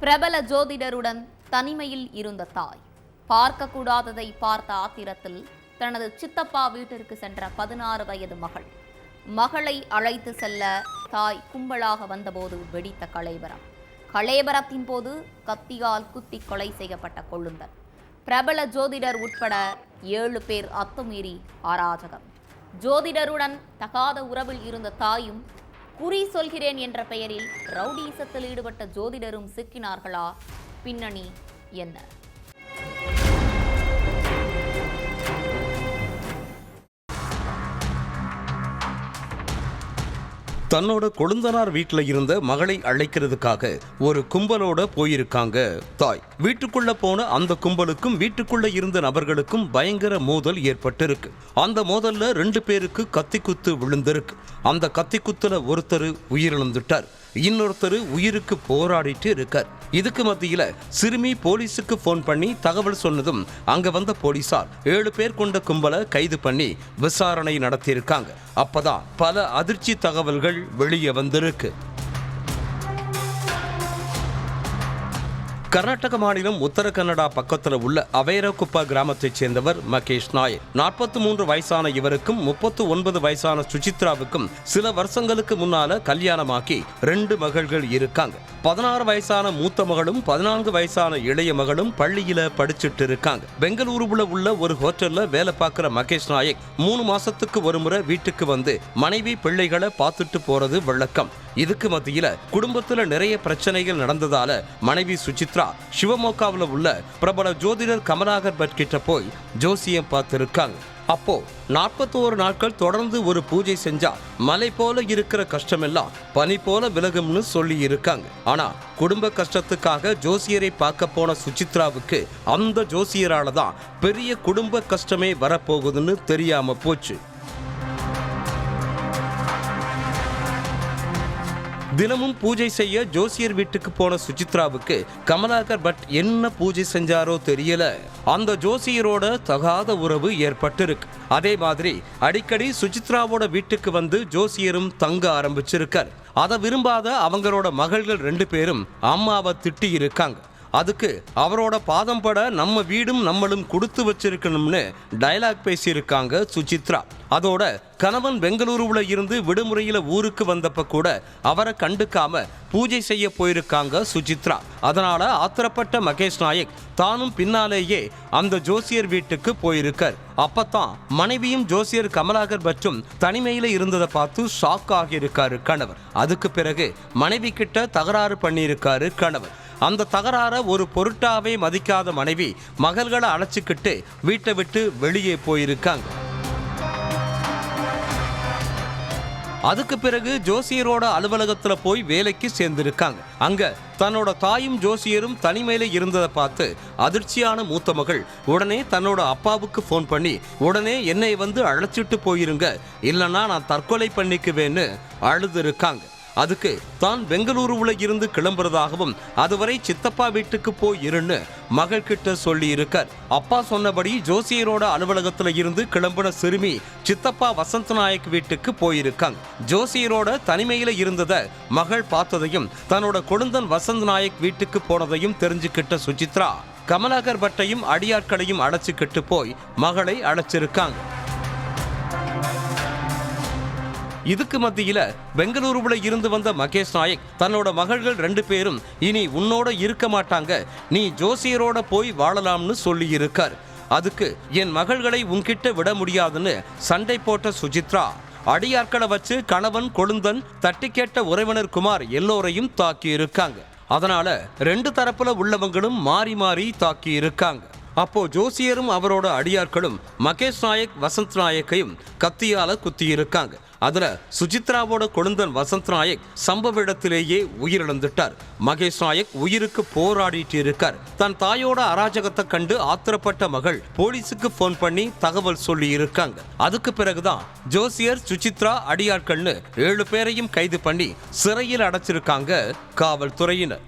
பிரபல ஜோதிடருடன் தனிமையில் இருந்த தாய் பார்க்கக்கூடாததை பார்த்த ஆத்திரத்தில் தனது சித்தப்பா வீட்டிற்கு சென்ற 16 வயது மகளை அழைத்து செல்ல தாய் கும்பலாக வந்தபோது வெடித்த கலேபரத்தின் போது கத்தியால் குத்தி கொலை செய்யப்பட்ட கொழுந்தன். பிரபல ஜோதிடர் உட்பட 7 பேர் அத்துமீறி அராஜகம். ஜோதிடருடன் தகாத உறவில் இருந்த தாயும் குறி சொல்கிறேன் என்ற பெயரில் ரவுடீசத்தில் ஈடுபட்ட ஜோதிடரும் சிக்கினார்களா? பின்னணி என்ன? தன்னோட கொழுந்தனார் வீட்டில் இருந்த மகளை அழைக்கிறதுக்காக ஒரு கும்பலோட போயிருக்காங்க தாய். வீட்டுக்குள்ள போன அந்த கும்பலுக்கும் வீட்டுக்குள்ள இருந்த நபர்களுக்கும் பயங்கர மோதல் ஏற்பட்டிருக்கு. அந்த மோதல்ல 2 பேருக்கு கத்தி குத்து விழுந்திருக்கு. அந்த கத்தி குத்துல ஒருத்தர் உயிரிழந்துட்டார், இன்னொருத்தர் உயிருக்கு போராடிட்டு இருக்கார். இதுக்கு மத்தியில சிறுமி போலீஸுக்கு போன் பண்ணி தகவல் சொன்னதும் அங்க வந்த போலீசார் 7 பேர் கொண்ட கும்பலை கைது பண்ணி விசாரணை நடத்தியிருக்காங்க. அப்பதான் பல அதிர்ச்சி தகவல்கள் வெளியே வந்திருக்கு. கர்நாடக மாநிலம் உத்தர கன்னடா பக்கத்தில் உள்ள அவேரகுப்பா கிராமத்தைச் சேர்ந்தவர் மகேஷ் நாயக். 43 வயசான இவருக்கும் 39 வயசான சுசித்ராவுக்கும் சில வருஷங்களுக்கு முன்னால கல்யாணமாக்கி 2 மகள்கள் இருக்காங்க. 16 வயசான மூத்த மகளும் 14 வயசான இளைய மகளும் பள்ளியில படிச்சுட்டு இருக்காங்க. பெங்களூருல உள்ள ஒரு ஹோட்டல்ல வேலை பார்க்கிற மகேஷ் நாயக் 3 மாசத்துக்கு ஒரு முறை வீட்டுக்கு வந்து மனைவி பிள்ளைகளை பார்த்துட்டு போறது வழக்கம். இதுக்கு மத்தியில குடும்பத்துல நிறைய பிரச்சனைகள் நடந்ததால மனைவி சுசித்ரா சிவமோகாவில் உள்ள பிரபல ஜோதிடர் கமலாகர் பட் கிட்ட போய் ஜோசியம் பார்த்திருக்காங்க. அப்போ 41 நாட்கள் தொடர்ந்து ஒரு பூஜை செஞ்சா மலை போல இருக்கிற கஷ்டமெல்லாம் பனி போல விலகும்னு சொல்லி இருக்காங்க. ஆனா குடும்ப கஷ்டத்துக்காக ஜோசியரை பார்க்க போன சுசித்ராவுக்கு அந்த ஜோசியரால தான் பெரிய குடும்ப கஷ்டமே வரப்போகுதுன்னு தெரியாம போச்சு. தினமும் பூஜை செய்ய ஜோசியர் வீட்டுக்கு போன சுசித்ராவுக்கு கமலாகர் பட் என்ன பூஜை செஞ்சாரோ தெரியல, அந்த ஜோசியரோட தகாத உறவு ஏற்பட்டிருக்கு. அதே மாதிரி அடிக்கடி சுசித்ராவோட வீட்டுக்கு வந்து ஜோசியரும் தங்க ஆரம்பிச்சிருக்கார். அதை விரும்பாத அவங்களோட மகள்கள் 2 பேரும் அம்மாவை திட்டி இருக்காங்க. அதுக்கு அவரோட பாதம் பட நம்ம வீடும் நம்மளும் கொடுத்து வச்சிருக்கணும்னு டயலாக் பேசியிருக்காங்க சுசித்ரா. அதோட கணவன் பெங்களூருல இருந்து விடுமுறையில ஊருக்கு வந்தப்ப கூட அவரை கண்டுக்காம பூஜை செய்ய போயிருக்காங்க சுசித்ரா. அதனால ஆத்திரப்பட்ட மகேஷ் நாயக் தானும் பின்னாலேயே அந்த ஜோசியர் வீட்டுக்கு போயிருக்கார். அப்பத்தான் மனைவியும் ஜோசியர் கமலாகர் பற்றும் தனிமையில இருந்ததை பார்த்து ஷாக் ஆகியிருக்காரு கணவர். அதுக்கு பிறகு மனைவி கிட்ட தகராறு பண்ணியிருக்காரு கணவர். அந்த தகராற ஒரு பொருட்டாவே மதிக்காத மனைவி மகள்களை அழைச்சிக்கிட்டு வீட்டை விட்டு வெளியே போயிருக்காங்க. அதுக்கு பிறகு ஜோசியரோட அலுவலகத்துல போய் வேலைக்கு சேர்ந்திருக்காங்க. அங்க தன்னோட தாயும் ஜோசியரும் தனிமையில இருந்ததை பார்த்து அதிர்ச்சியான மூத்த மகள் உடனே தன்னோட அப்பாவுக்கு போன் பண்ணி உடனே என்னை வந்து அழைச்சிட்டு போயிருங்க, இல்லைன்னா நான் தற்கொலை பண்ணிக்குவேன்னு அழுது இருக்காங்க. அதுக்கு தான் பெங்களூருல இருந்து கிளம்புறதாகவும் அதுவரை சித்தப்பா வீட்டுக்கு போய் இருன்னு மகள் கிட்ட சொல்லி இருக்கார். அப்பா சொன்னபடி ஜோசியரோட அலுவலகத்துல இருந்து கிளம்பின சிறுமி சித்தப்பா வசந்த் நாயக் வீட்டுக்கு போயிருக்காங்க. ஜோசியரோட தனிமையில இருந்தத மகள் பார்த்ததையும் தன்னோட கொழுந்தன் வசந்த் நாயக் வீட்டுக்கு போனதையும் தெரிஞ்சுக்கிட்ட சுசித்ரா கமலாகர் பட்டையும் அடியாட்களையும் அழைச்சிக்கிட்டு போய் மகளை அழைச்சிருக்காங்க. இதுக்கு மத்தியில பெங்களூருல இருந்து வந்த மகேஷ் நாயக் தன்னோட மகள்கள் 2 பேரும் இனி உன்னோட இருக்க மாட்டாங்க, நீ ஜோசியரோட போய் வாழலாம்னு சொல்லி இருக்கார். அதுக்கு என் மகள்களை உன்கிட்ட விட முடியாதுன்னு சண்டை போட்ட சுசித்ரா அடியாட்களை வச்சு கணவன் கொழுந்தன் தட்டி கேட்ட உறவினர் குமார் எல்லோரையும் தாக்கி இருக்காங்க. அதனால 2 தரப்புல உள்ளவங்களும் மாறி மாறி தாக்கி இருக்காங்க. அப்போ ஜோசியரும் அவரோட அடியாட்களும் மகேஷ் நாயக் வசந்த் நாயக்கையும் கத்தியால குத்தி இருக்காங்க. அதுல சுசித்ராவோட கொழுந்தன் வசந்த் நாயக் சம்பவ இடத்திலேயே உயிரிழந்துட்டார். மகேஷ் நாயக் உயிருக்கு போராடிட்டு இருக்கார். தன் தாயோட அராஜகத்தை கண்டு ஆத்திரப்பட்ட மகள் போலீஸுக்கு போன் பண்ணி தகவல் சொல்லி இருக்காங்க. அதுக்கு பிறகுதான் ஜோசியர் சுசித்ரா அடியாட்கள்னு 7 பேரையும் கைது பண்ணி சிறையில் அடைச்சிருக்காங்க காவல்துறையினர்.